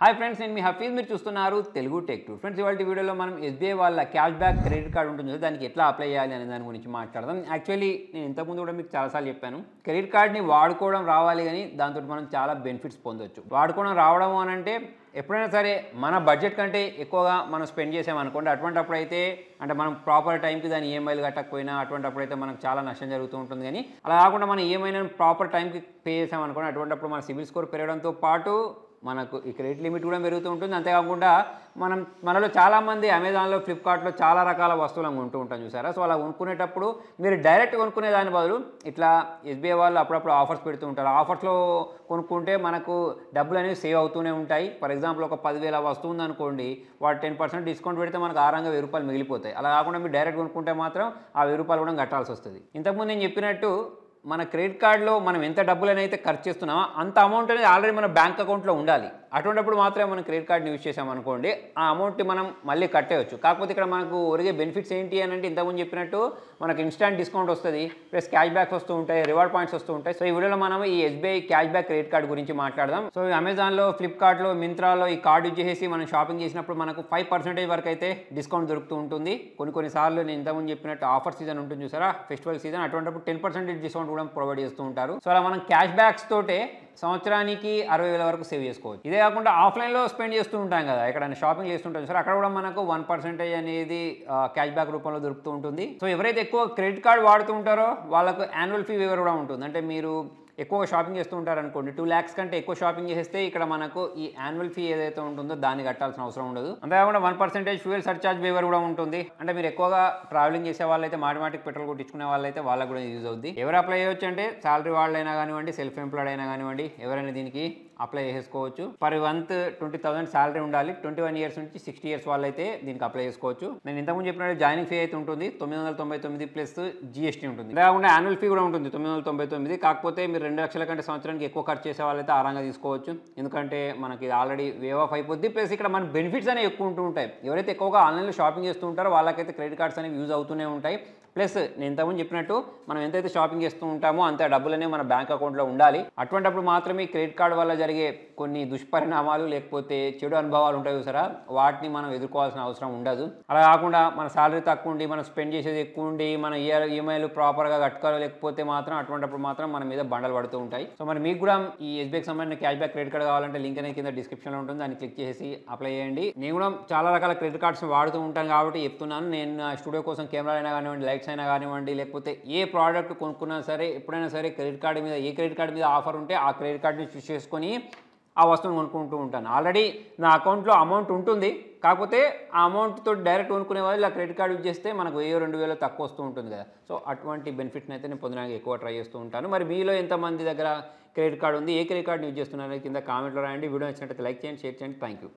Hi friends, నేను మీ హఫీజ్. మీరు చూస్తున్నారు తెలుగు టెక్ టూ. ఫ్రెండ్స్, ఇవాళ వీడియోలో మనం ఎస్బీఐ వాళ్ళ క్యాష్ బ్యాక్ క్రెడిట్ కార్డ్ ఉంటుంది, దానికి ఎట్లా అప్లై చేయాలి అనే దాని గురించి మాట్లాడదాం. యాక్చువల్లీ నేను ఇంతకుముందు కూడా మీకు చాలాసార్లు చెప్పాను, క్రెడిట్ కార్డ్ని వాడుకోవడం రావాలి, కానీ దాంతో మనం చాలా బెనిఫిట్స్ పొందొచ్చు. వాడుకోవడం రావడం అని అంటే ఎప్పుడైనా సరే మన బడ్జెట్ కంటే ఎక్కువగా మనం స్పెండ్ చేసామనుకోండి, అటువంటిప్పుడు అయితే అంటే మనం ప్రాపర్ టైంకి దాని ఈఎంఐలు కట్టకపోయినా అటువంటిప్పుడు అయితే మనకు చాలా నష్టం జరుగుతూ ఉంటుంది. కానీ అలా కాకుండా మనం ఈఎంఐని ప్రాపర్ టైంకి పే చేసామనుకోండి, అటువంటిప్పుడు మన సిబిల్ స్కోర్ పెరగడంతో పాటు మనకు ఈ క్రెడిట్ లిమిట్ కూడా పెరుగుతూ ఉంటుంది. అంతేకాకుండా మనలో చాలామంది అమెజాన్లో, ఫ్లిప్కార్ట్లో చాలా రకాల వస్తువులను కొంటూ ఉంటాం చూసారా. సో అలా కొనుక్కునేటప్పుడు మీరు డైరెక్ట్ కొనుక్కునే దాని బదులు ఇట్లా ఎస్బీఐ వాళ్ళు అప్పుడప్పుడు ఆఫర్స్ పెడుతూ ఉంటారు. ఆఫర్స్లో కొనుక్కుంటే మనకు డబ్బులు అనేవి సేవ్ అవుతూనే ఉంటాయి. ఫర్ ఎగ్జాంపుల్, ఒక 10,000 వస్తువు ఉందనుకోండి, వాడు 10% డిస్కౌంట్ పెడితే మనకు 6,000 మిగిలిపోతాయి. అలా కాకుండా మీరు డైరెక్ట్ కొనుక్కుంటే మాత్రం ఆ రూ. 1,000 కూడా కట్టాల్సి వస్తుంది. ఇంతకుముందు నేను చెప్పినట్టు మన క్రెడిట్ కార్డులో మనం ఎంత డబ్బులనైతే ఖర్చు చేస్తున్నామో అంత అమౌంట్ అనేది ఆల్రెడీ మన బ్యాంక్ అకౌంట్లో ఉండాలి. అటువంటిప్పుడు మాత్రమే మనం క్రెడిట్ కార్డ్ని యూజ్ చేసామనుకోండి, ఆ అమౌంట్ని మనం మళ్ళీ కట్టేయచ్చు. కాకపోతే ఇక్కడ మనకు ఒరిగే బెనిఫిట్స్ ఏంటి అని అంటే, ఇంతకుముందు చెప్పినట్టు మనకు ఇన్స్టాంట్ డిస్కౌంట్ వస్తుంది, ప్లస్ క్యాష్ బ్యాక్స్ వస్తూ ఉంటాయి, రివార్డ్ పాయింట్స్ వస్తూ ఉంటాయి. సో ఈ వీడియోలో మనం ఈ SBI cash back credit card గురించి మాట్లాడదాం. సో అమెజాన్లో, ఫ్లిప్కార్ట్లో, మింత్రాలో ఈ కార్డు యూజ్ చేసి మనం షాపింగ్ చేసినప్పుడు మనకు 5% వరకు అయితే డిస్కౌంట్ దొరుకుతూ ఉంటుంది. కొన్నిసార్లు నేను ఇంతకుముందు చెప్పినట్టు ఆఫర్ సీజన్ ఉంటుంది చూసారా, ఫెస్టివల్ సీజన్, అటువంటిప్పుడు 10% డిస్కౌంట్ కూడా ప్రొవైడ్ చేస్తూ ఉంటారు. సో అలా మనం క్యాష్ బ్యాక్స్ తోటే సంవత్సరానికి 60,000 వరకు సేవ్ చేసుకోవచ్చు. ఇదే కాకుండా ఆఫ్లైన్లో స్పెండ్ చేస్తూ ఉంటాం కదా, ఎక్కడైనా షాపింగ్ చేస్తుంటాం సార్, అక్కడ కూడా మనకు 1% అనేది క్యాష్ బ్యాక్ రూపంలో దొరుకుతూ ఉంటుంది. సో ఎవరైతే ఎక్కువ క్రెడిట్ కార్డ్ వాడుతూ ఉంటారో వాళ్ళకు యాన్యువల్ ఫీ వేవర్ కూడా ఉంటుంది. అంటే మీరు ఎక్కువగా షాపింగ్ చేస్తూ ఉంటారనుకోండి, 2 lakhs కంటే ఎక్కువ షాపింగ్ చేస్తే ఇక్కడ మనకు ఈ యాన్యువల్ ఫీ ఏదైతే ఉంటుందో దాన్ని కట్టాల్సిన అవసరం ఉండదు. అంతేకాకుండా 1% ఫ్యూయల్ సర్చార్జ్ వేవర్ కూడా ఉంటుంది. అంటే మీరు ఎక్కువగా ట్రావెలింగ్ చేసే వాళ్ళైతే, మాటిమాటికి పెట్రోల్ కొట్టించుకునే వాళ్ళైతే వాళ్ళకు కూడా యూజ్ అవుతుంది. ఎవరు అప్లై చేయొచ్చు అంటే, సాలరీ వాళ్ళైనా కానివ్వండి, సెల్ఫ్ ఎంప్లాయిడ్ అయినా కానివ్వండి, ఎవరైనా దీనికి అప్లై చేసుకోవచ్చు. పర్ మంత్ 20,000 సాలరీ ఉండాలి. 21 years నుంచి 60 years వాళ్ళైతే దీనికి అప్లై చేసుకోవచ్చు. నేను ఇంతకుముందు చెప్పినట్టు జాయినింగ్ ఫీ అయితే ఉంటుంది 999 ప్లస్ జీఎస్టీ ఉంటుంది. అంతేకాకుండా యాన్యువల్ ఫీ కూడా ఉంటుంది 999. కాకపోతే మీరు 2 లక్షల కంటే సంవత్సరానికి ఎక్కువ ఖర్చు చేసే వాళ్ళైతే ఆరంగా తీసుకోవచ్చు. ఎందుకంటే మనకి ఆల్రెడీ వేవ్ ఆఫ్ అయిపోద్ది. ప్లస్ ఇక్కడ మన బెనిఫిట్స్ అనేవి ఎక్కువ ఉంటూ ఉంటాయి. ఎవరైతే ఎక్కువగా ఆన్లైన్లో షాపింగ్ చేస్తూ ఉంటారో వాళ్ళకైతే క్రెడిట్ కార్డ్స్ అనేవి యూజ్ అవుతూనే ఉంటాయి. ప్లస్ నేను ఇంతకుముందు చెప్పినట్టు మనం ఎంతైతే షాపింగ్ చేస్తూ ఉంటామో అంత డబ్బులు అనేవి మన బ్యాంక్ అకౌంట్లో ఉండాలి. అటువంటిప్పుడు మాత్రమే క్రెడిట్ కార్డు వల్ల జరిగే కొన్ని దుష్పరిణామాలు లేకపోతే చెడు అనుభవాలు ఉంటాయి చూసారా, వాటిని మనం ఎదుర్కోవాల్సిన అవసరం ఉండదు. అలా కాకుండా మన సాలరీ తక్కువ ఉండి, మనం స్పెండ్ చేసేది ఎక్కువ ఉండి, మన ఈఎంఐలు ప్రాపర్గా కట్టుకోలేకపోతే మాత్రం అటువంటిప్పుడు మాత్రం మన మీద బండలు పడుతూ ఉంటాయి. సో మరి మీకు కూడా ఈ ఎస్బీఐకి సంబంధించిన క్యాష్ బ్యాక్ క్రెడిట్ కార్డ్ కావాలంటే లింక్ అనేది కింద డిస్క్రిప్షన్లో ఉంటుంది, దాన్ని క్లిక్ చేసి అప్లై చేయండి. నేను కూడా చాలా రకాల క్రెడిట్ కార్డ్స్ వాడుతూ ఉంటాను కాబట్టి చెప్తున్నాను. నేను నా స్టూడియో కోసం కెమెరా అయినా కానివ్వండి, లైట్స్ అయినా కానివ్వండి, లేకపోతే ఏ ప్రోడక్ట్ కొనుక్కున్నా సరే, ఎప్పుడైనా సరే క్రెడిట్ కార్డు మీద, ఏ క్రెడిట్ కార్డు మీద ఆఫర్ ఉంటే ఆ క్రెడిట్ కార్డుని చూస్ చేసుకొని ఆ వస్తువును కొనుక్కుంటూ ఉంటాను. ఆల్రెడీ నా అకౌంట్లో అమౌంట్ ఉంటుంది, కాకపోతే ఆ అమౌంట్తో డైరెక్ట్ కొనుక్కునే వాళ్ళు ఆ క్రెడిట్ కార్డు యూజ్ చేస్తే మనకు 1000-2000 తక్కువ వస్తూ ఉంటుంది కదా. సో అటువంటి బెనిఫిట్ని అయితే నేను పొందడానికి ఎక్కువ ట్రై చేస్తూ ఉంటాను. మరి మీలో ఎంతమంది దగ్గర క్రెడిట్ కార్డు ఉంది, ఏ క్రెడిట్ కార్డు యూజ్ చేస్తున్నారో కింద కామెంట్లో రాయండి. వీడియో నచ్చినట్లయితే లైక్ చేయండి, షేర్ చేయండి. Thank you.